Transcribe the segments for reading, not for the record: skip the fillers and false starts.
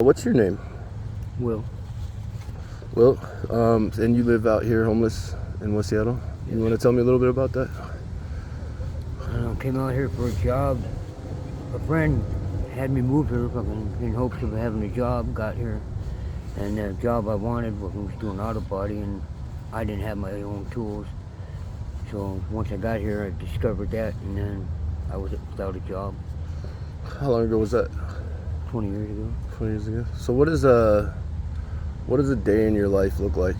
What's your name? Will. Will, and you live out here homeless in West Seattle? Yes. You want to tell me a little bit about that? I came out here for a job. A friend had me move here in hopes of having a job, got here. And the job I wanted was doing auto body, and I didn't have my own tools. So once I got here, I discovered that, and then I was without a job How long ago was that? 20 years ago. 20 years ago. So what does a day in your life look like?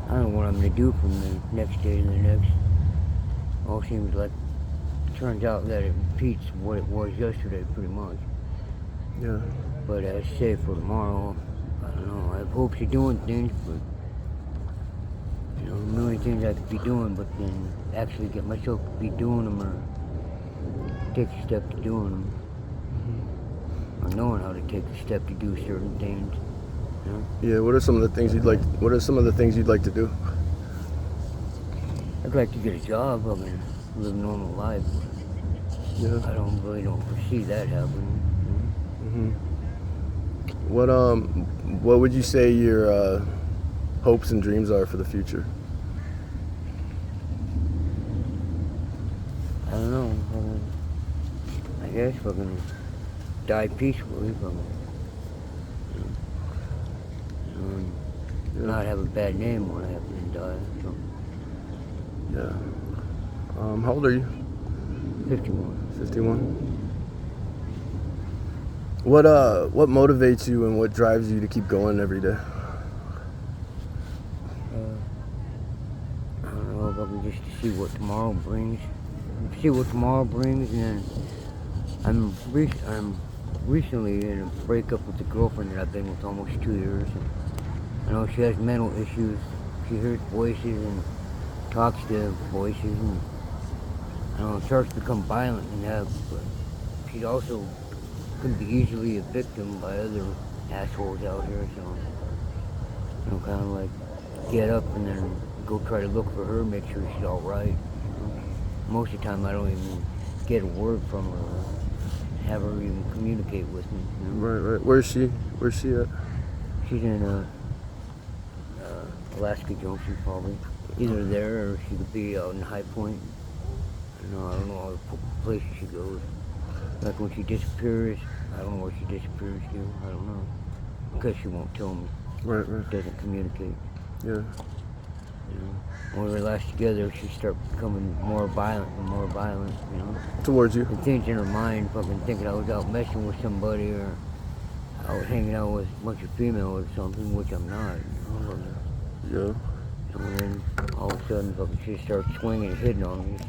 I don't know what I'm going to do from the next day to the next. All seems like, turns out that it repeats what it was yesterday pretty much. Yeah. But as say for tomorrow, I don't know. I have hopes of doing things, but a million things I could be doing, but then actually get myself to be doing them or take a step to doing them, or knowing how to take a step to do certain things. Yeah. What are some of the things you'd like? What are some of the things you'd like to do? I'd like to get a job. I mean, live a normal life. Yeah. I don't foresee that happening. What would you say your hopes and dreams are for the future? I don't know. I guess we're gonna die peacefully from not have a bad name when I happen to die. So. Yeah. How old are you? 51. 51. What motivates you and what drives you to keep going every day? I don't know if I can just see what tomorrow brings. And then I'm recently in a breakup with a girlfriend that I've been with almost 2 years. And I know she has mental issues. She hears voices and talks to voices, and I don't know, starts to become violent and but she also can be easily a victim by other assholes out here. So kind of like get up and then go try to look for her, make sure she's all right. Most of the time I don't even get a word from her, or have her even communicate with me. Right. Where's she at? She's in Alaska Junction, probably. Either there, or she could be out in High Point. I don't know all the places she goes. Like when she disappears, I don't know where she disappears to. I don't know, because she won't tell me. Right. Doesn't communicate. Yeah. When we last together, she started becoming more violent and more violent. Towards you? And things in her mind, fucking thinking I was out messing with somebody, or I was hanging out with a bunch of females or something, which I'm not. Yeah. And then all of a sudden, fucking she started swinging and hitting on me. So.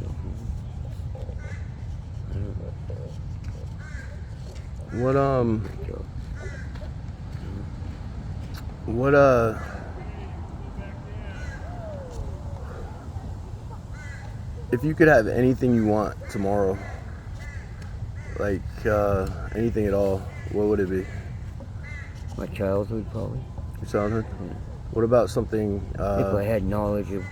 If you could have anything you want tomorrow, like anything at all, what would it be? My childhood, probably. Your childhood? Yeah. What about something? If I had knowledge of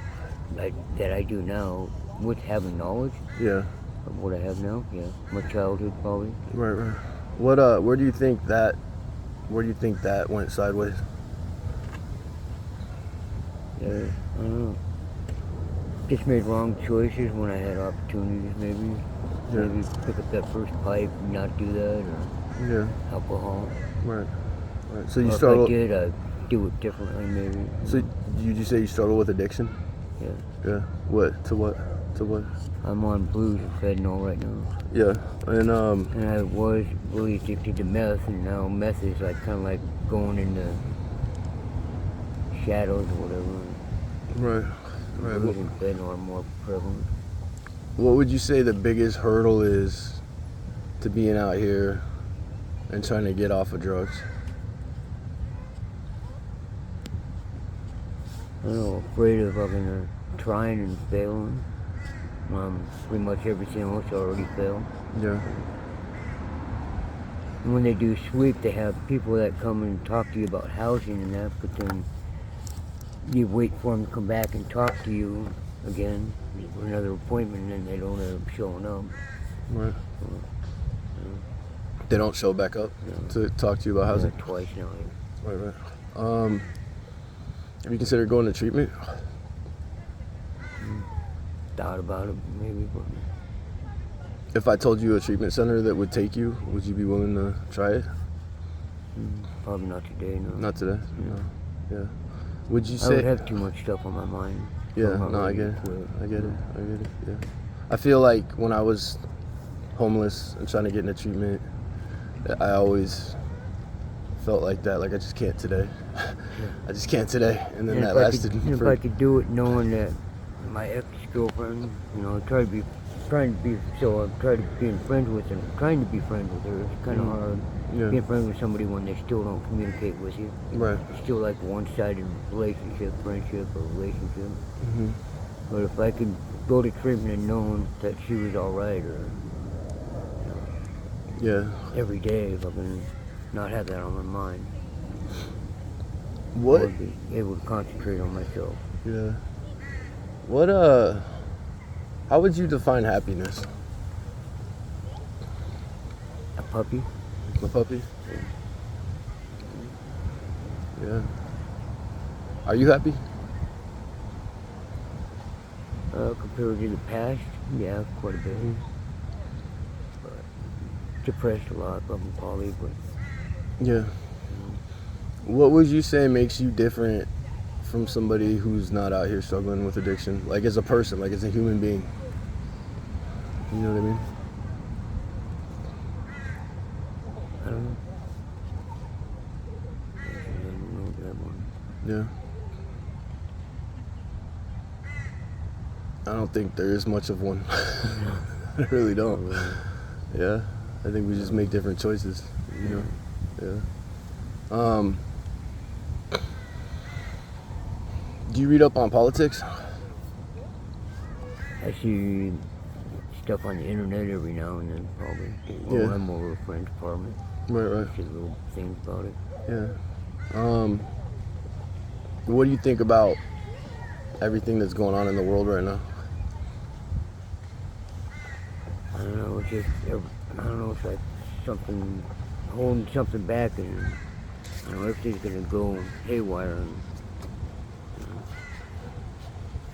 that I do now, with having knowledge Yeah. of what I have now, yeah. My childhood, probably. Right. Where do you think that went sideways? Yeah, I don't know. Just made wrong choices when I had opportunities, maybe. Yeah. Maybe pick up that first pipe and not do that, or alcohol. Right. So you Or struggle. if I did, I'd do it differently, maybe. So you say you struggle with addiction? Yeah. Yeah. What? To what? I'm on blues and fentanyl right now. Yeah. And I was really addicted to meth, and now meth is like kind of like going into shadows or whatever. Right. Blues and fentanyl are more prevalent. What would you say the biggest hurdle is to being out here and trying to get off of drugs? I don't know, afraid of fucking trying and failing. Pretty much everything else already failed. Yeah. And when they do sweep, they have people that come and talk to you about housing and that, but then you wait for them to come back and talk to you again for another appointment, and then they don't end up showing up. Right. They don't show back up to talk to you about housing? Twice now. Yeah. Right. Have you considered going to treatment? Thought about it, maybe, but If I told you a treatment center that would take you, would you be willing to try it? probably not today. No. Not today. No. Yeah. Would you I say? would have too much stuff on my mind. Yeah. I'm not No, I ready get to it. quit. I get it. I get it. Yeah. I feel like when I was homeless and trying to get into treatment, I always felt like that. Like I just can't today. I just can't today. And then And that if I lasted could, if for. I could do it knowing that my ex-girlfriend, I'm trying to be friends with her. Trying to be friends with her. It's kind of hard Yeah. being friends with somebody when they still don't communicate with you. Right. It's still like a one-sided relationship, friendship, or relationship. Hmm. But if I could go to treatment and knowing that she was all right, or Yeah. every day, if I can not have that on my mind, I What? would be able to concentrate on myself. Yeah. What how would you define happiness? A puppy? A puppy? Yeah. Are you happy? Compared to the past, yeah, quite a bit. But depressed a lot, probably, but Yeah. What would you say makes you different from somebody who's not out here struggling with addiction? Like as a person, like as a human being. You know what I mean? I don't know. I don't know that one. Yeah. I don't think there is much of one. I really don't. Yeah. I think we just make different choices, you know? Yeah. Do you read up on politics? I see stuff on the internet every now and then, probably. Or Yeah. when I'm over at a friend's apartment. Right. See little things about it. Yeah. What do you think about everything that's going on in the world right now? I don't know, I don't know, it's like something, holding something back, and everything's gonna go haywire.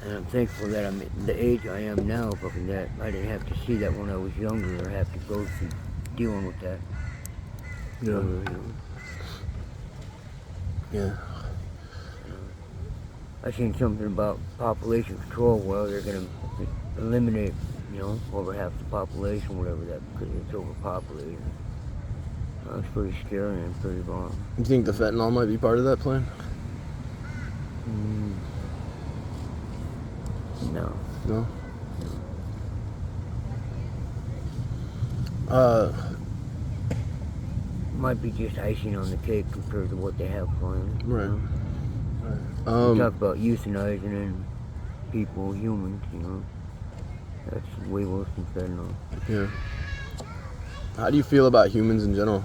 And I'm thankful that I'm at the age I am now, because that I didn't have to see that when I was younger, or have to go through dealing with that. Yeah. Yeah. I seen something about population control. Well, they're gonna eliminate, over half the population, whatever that, because it's overpopulated. That's pretty scary and pretty wrong. You think the fentanyl might be part of that plan? No. No? Might be just icing on the cake compared to what they have planned. Right. We talk about euthanizing people, humans, That's way worse than fentanyl. Yeah. How do you feel about humans in general?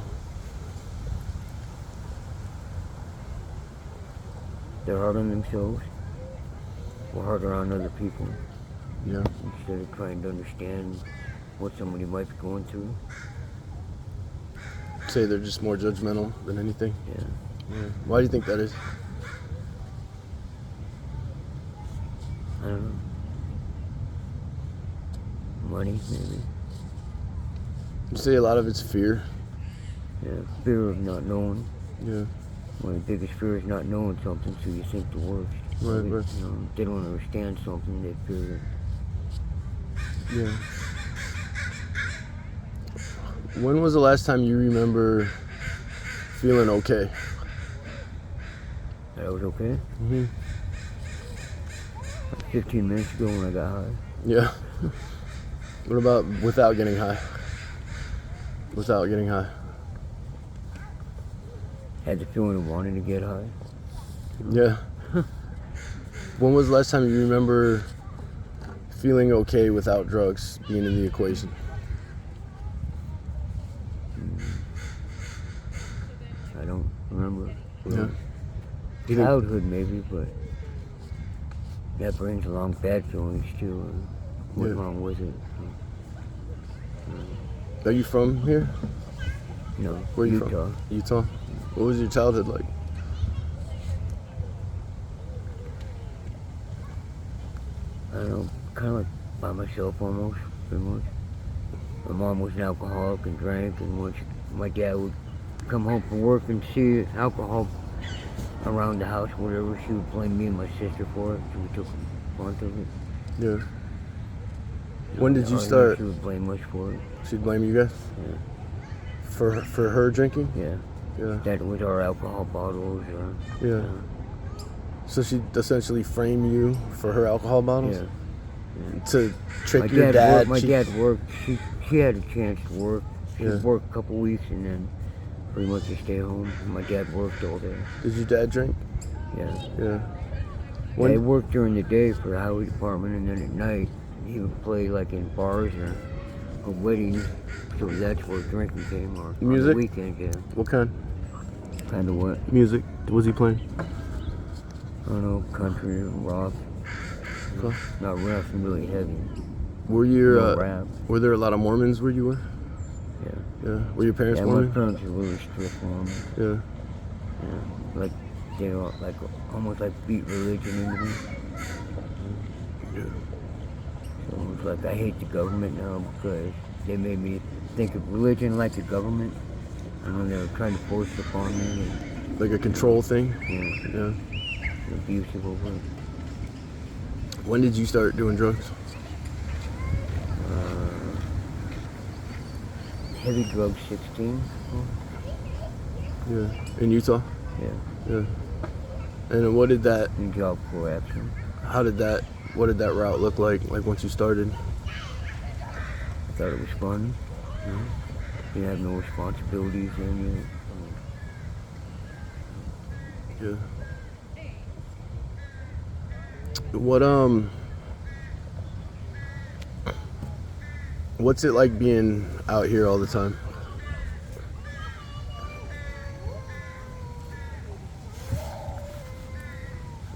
They're hard on themselves. We're harder on other people. Yeah. Instead of trying to understand what somebody might be going through. Say they're just more judgmental than anything? Yeah. Yeah. Why do you think that is? I don't know. Money, maybe. You say a lot of it's fear? Yeah, fear of not knowing. Yeah. One of the biggest fears is not knowing something, so you think the worst. Right. They don't understand something, they fear it. Yeah. When was the last time you remember feeling okay? That was okay. Mm-hmm. 15 minutes ago when I got high. Yeah. What about without getting high? Without getting high? Had the feeling of wanting to get high. Yeah. When was the last time you remember feeling okay without drugs being in the equation? I don't remember. Yeah. Do you think, Childhood maybe, but that brings along bad feelings too. What's Yeah. wrong with it? are you from here? No, Where you Utah. from? Utah. What was your childhood like? I don't know, kind of like by myself almost, pretty much. My mom was an alcoholic and drank, and once my dad would come home from work and see alcohol around the house, whatever, she would blame me and my sister for it. So we took part of it. Yeah. When did you Arguments, start? She would blame us for it. She'd blame you guys Yeah. for her drinking. Yeah. Yeah. That was our alcohol bottles. Yeah. So she'd essentially frame you for her alcohol bottles Yeah. to trick My your dad dad. worked, my dad worked. She had a chance to work. She Yeah. worked a couple weeks and then pretty much just stay home. My dad worked all day. Did your dad drink? Yeah. Yeah. He worked during the day for the highway department, and then at night he would play like in bars or weddings. So that's where drinking came, or on Music? the weekends. Yeah. What kind? Kind of what? Music was he playing? I don't know, country, rock. Okay. Not nothing really heavy. Were you? No rap. Were there a lot of Mormons where you were? Yeah. Yeah. Were your parents Yeah, Mormon? my parents were really strict on me. Yeah. Yeah. Like they were like almost like beat religion into me. Yeah. So it's like I hate the government now because they made me think of religion like the government. And when they were trying to force it upon me, and, Like a control thing. yeah, Yeah. abusive over it. When did you start doing drugs? Heavy drugs, 16. Yeah. In Utah. Yeah, Yeah. And what did that? and job for action. How did that? What did that route look like? Like once you started? I thought it was fun. You have no responsibilities in you. Yeah. What's it like being out here all the time?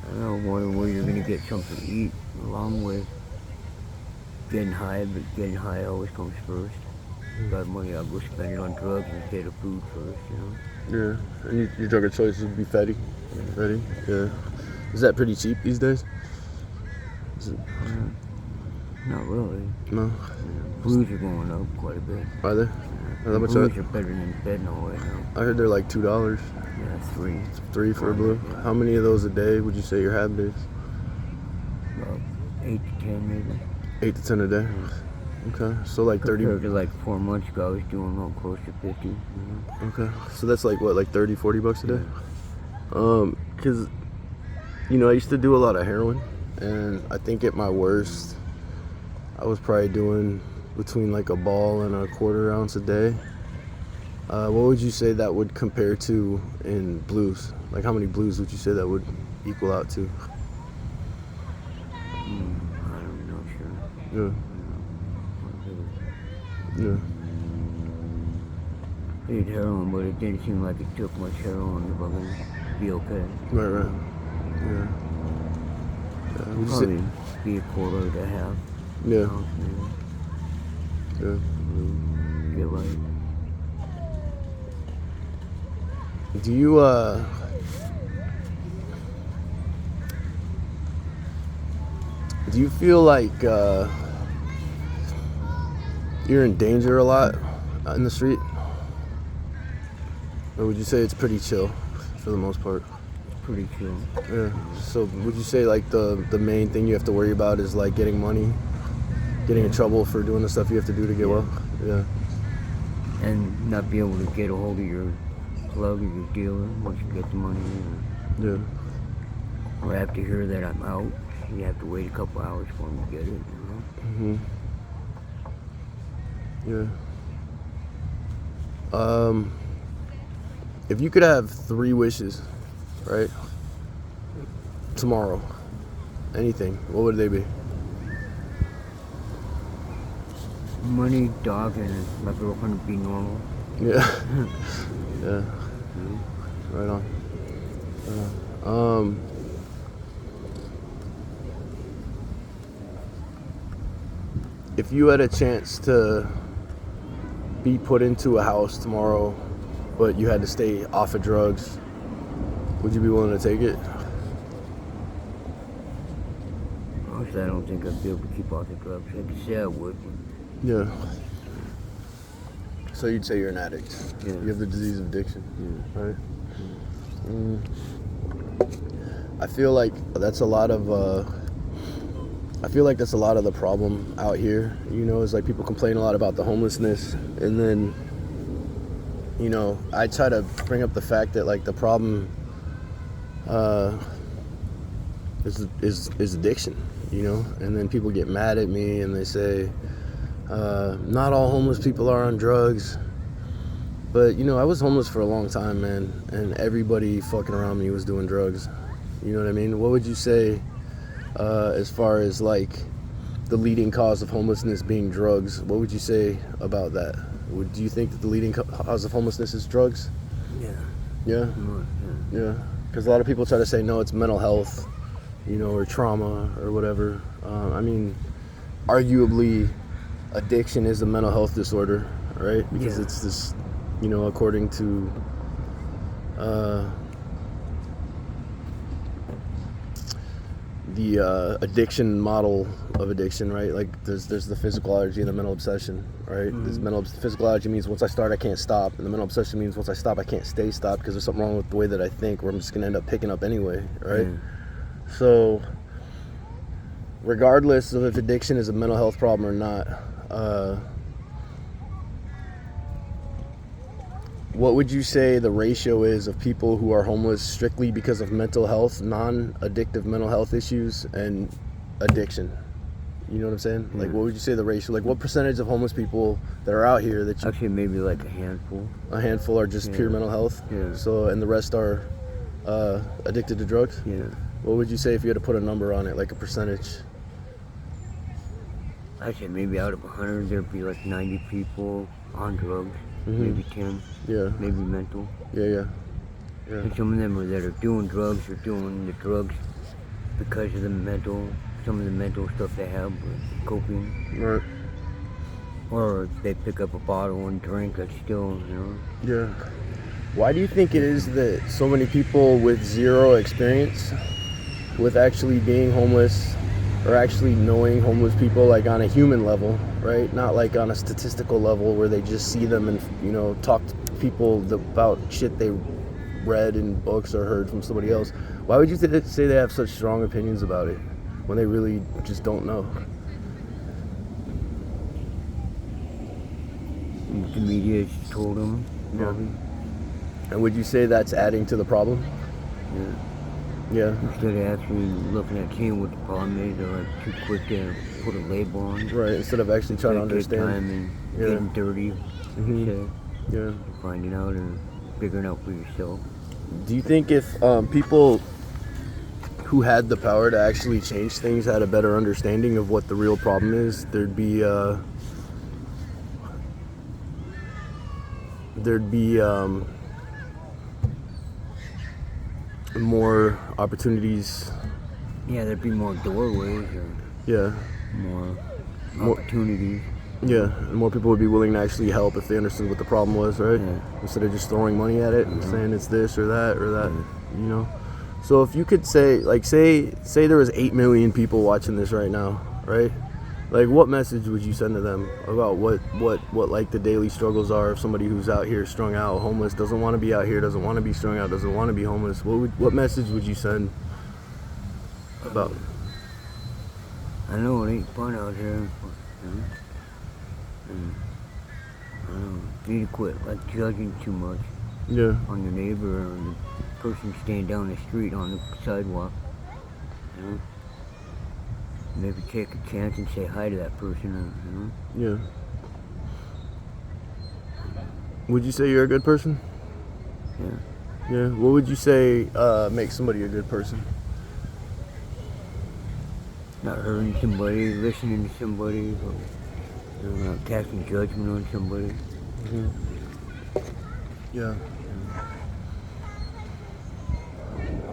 I don't know where you're gonna get something to eat, along with getting high, but getting high always comes first. Got money, I'll go spend it on drugs instead of food first, you know. Yeah. And your drug of choice would be Fetty. Fetty. Yeah. Is that pretty cheap these days? Is it, Not really. no. Blues are going up quite a bit. Are they? How much Blues are better than fentanyl right now. I heard they're like $2, Yeah, 3. $3 for a blue. Yeah. How many of those a day would you say your habit is? About 8 to 10 maybe. 8 to 10 a day. Okay, so like 30. Compared to like 4 months ago, I was doing about close to 50. Okay, so that's like what, like 30, 40 bucks a day? Cause I used to do a lot of heroin, and I think at my worst, I was probably doing between like a ball and a quarter ounce a day. What would you say that would compare to in blues? Like how many blues would you say that would equal out to? I'm not sure. Yeah. Yeah. I did heroin, but it didn't seem like it took much heroin if I'm gonna be okay. Right. Yeah. Would you say? Probably be a quarter to half. Yeah. Ounce, maybe. Yeah. Get right. Do you feel like you're in danger a lot in the street? Or would you say it's pretty chill for the most part? Pretty chill. Yeah. So would you say like the main thing you have to worry about is like getting money, getting in trouble for doing the stuff you have to do to get well? Yeah. And not be able to get a hold of your plug or your dealer once you get the money. Yeah. Or after hear that I'm out, you have to wait a couple hours for them to get it. You know? Yeah. If you could have 3 wishes, right? Tomorrow, anything, what would they be? Money, dog, and my girlfriend be normal. Yeah. Yeah. Right on. If you had a chance to be put into a house tomorrow but you had to stay off of drugs, would you be willing to take it? Honestly, I don't think I'd be able to keep off the drugs. I could say I would, but Yeah. So you'd say you're an addict. Yeah. You have the disease of addiction, right? I feel like that's a lot of. I feel like that's a lot of the problem out here. You know, is like people complain a lot about the homelessness, and then, you know, I try to bring up the fact that like the problem is addiction. You know, and then people get mad at me and they say, not all homeless people are on drugs. But, you know, I was homeless for a long time, man, and everybody fucking around me was doing drugs. You know what I mean? What would you say as far as, like, the leading cause of homelessness being drugs? What would you say about that? Do you think that the leading cause of homelessness is drugs? yeah. Yeah? Yeah. Because a lot of people try to say, no, it's mental health, you know, or trauma or whatever. I mean, arguably, addiction is a mental health disorder, right? Because Yeah. it's this, you know, according to the addiction model of addiction, right? Like there's the physical allergy and the mental obsession, right? Physical allergy means once I start I can't stop, and the mental obsession means once I stop I can't stay stopped because there's something wrong with the way that I think, where I'm just gonna end up picking up anyway, right? So regardless of if addiction is a mental health problem or not, what would you say the ratio is of people who are homeless strictly because of mental health, non-addictive mental health issues, and addiction? You know what I'm saying? Like, what would you say the ratio? Like, what percentage of homeless people that are out here that you, Actually, maybe like a handful. a handful are just pure mental health? Yeah. So, and the rest are addicted to drugs? Yeah. What would you say if you had to put a number on it, like a percentage? Actually, maybe out of 100, there'd be like 90 people on drugs. Maybe 10. Yeah. Maybe mental. Yeah. And some of them are that are doing drugs are doing the drugs because of the mental, some of the mental stuff they have, with coping. Right. Or they pick up a bottle and drink that's still, you know. Yeah. Why do you think it is that so many people with zero experience with actually being homeless or actually knowing homeless people, like on a human level, right? Not like on a statistical level where they just see them and, you know, talk to people about shit they read in books or heard from somebody else. Why would you say they have such strong opinions about it when they really just don't know? The media has told them, probably. And would you say that's adding to the problem? Yeah. Yeah. Instead of actually looking at seeing what the problem is, they're like too quick to put a label on. Right, instead of actually trying to understand. Time and getting dirty, Yeah. finding out and figuring out for yourself. Do you think if people who had the power to actually change things had a better understanding of what the real problem is, there'd be more opportunities? Yeah, there'd be more doorways or Yeah. more opportunities. Yeah, and more people would be willing to actually help if they understood what the problem was, right? Yeah. Instead of just throwing money at it and saying it's this or that, you know? So if you could say, like, say there was 8 million people watching this right now, right? Like, what message would you send to them about what like the daily struggles are of somebody who's out here strung out, homeless, doesn't want to be out here, doesn't want to be strung out, doesn't want to be homeless? What message would you send about? I know it ain't fun out here. You need to quit like judging too much Yeah. on your neighbor or the person staying down the street on the sidewalk. You know? Maybe take a chance and say hi to that person. You know? Yeah. Would you say you're a good person? Yeah. Yeah. What would you say makes somebody a good person? Not hurting somebody, listening to somebody, or, you know, not casting judgment on somebody. Yeah.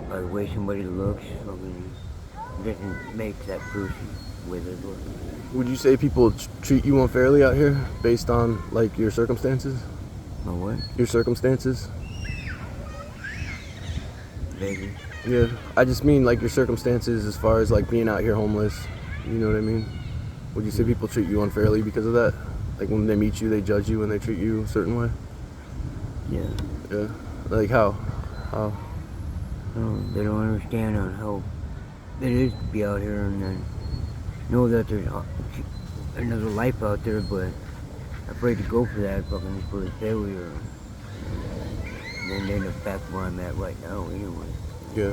By the way somebody looks, doesn't make that person with it. Would you say people treat you unfairly out here based on like your circumstances? My what? Your circumstances? Vaguely. Yeah. I just mean like your circumstances as far as like being out here homeless. You know what I mean? Would you say people treat you unfairly because of that? Like when they meet you, they judge you and they treat you a certain way? Yeah. Yeah. Like how? How? No, they don't understand on how it is to be out here and then know that there's another life out there, but afraid to go for that fucking for the failure. And then they end up back where I'm at right now anyway. Yeah.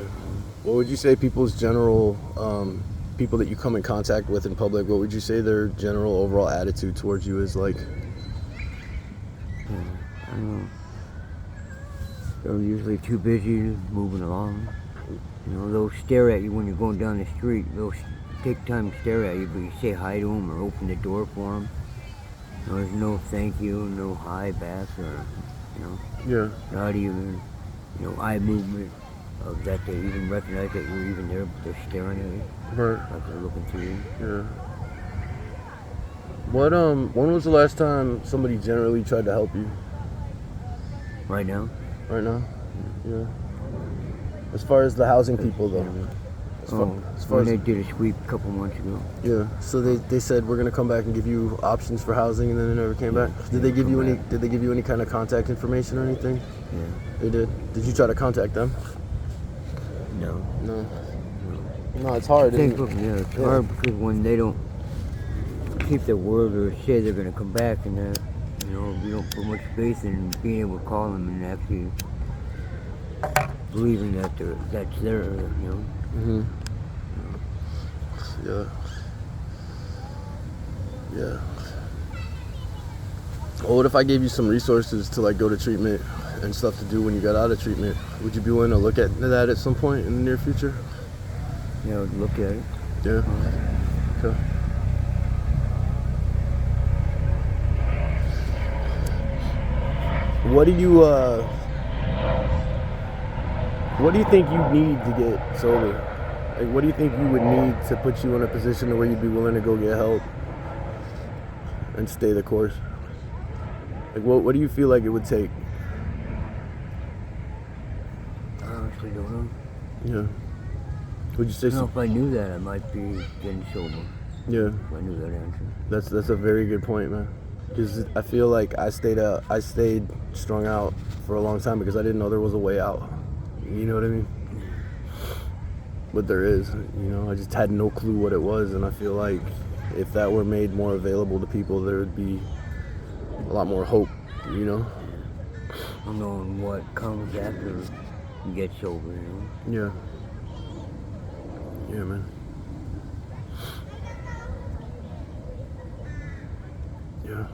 What would you say people's general, people that you come in contact with in public, what would you say their general overall attitude towards you is like? Yeah, I don't know. They're usually too busy moving along. You know, they'll stare at you when you're going down the street. They'll take time to stare at you, but you say hi to them or open the door for them. You know, there's no thank you, no hi back, or, you know, Yeah. not even, you know, eye movement of that they even recognize that you're even there, but they're staring at you, Right. like they're looking through you. Yeah. What, when was the last time somebody generally tried to help you? Right now? Right now? Yeah. As far as the housing people though. As far When as, they did a sweep a couple months ago. yeah. So they said we're gonna come back and give you options for housing, and then they never came back. Did they give you any? Did they give you any kind of contact information or anything? Yeah. They did. Did you try to contact them? No. No. No, it's hard. Isn't it? It's hard because when they don't keep their word or say they're going to come back, and that, you know, you don't put much faith in being able to call them and actually believing that that's there, you know. Mhm. Yeah. Yeah. Well, what if I gave you some resources to like go to treatment and stuff to do when you got out of treatment? Would you be willing to look at that at some point in the near future? You know, look at it. Yeah. Okay. What do you think you need to get sober? Like, what do you think you would need to put you in a position to where you'd be willing to go get help and stay the course? Like, what do you feel like it would take? I honestly don't know. Yeah. Would you say? I don't know if I knew that, I might be getting sober. Yeah. If I knew that answer. That's a very good point, man. Because I feel like I stayed strung out for a long time because I didn't know there was a way out. You know what I mean? But there is. You know, I just had no clue what it was, and I feel like if that were made more available to people, there would be a lot more hope. You know? Unknowing what comes after you get sober, you know. Yeah. Yeah, man. Yeah.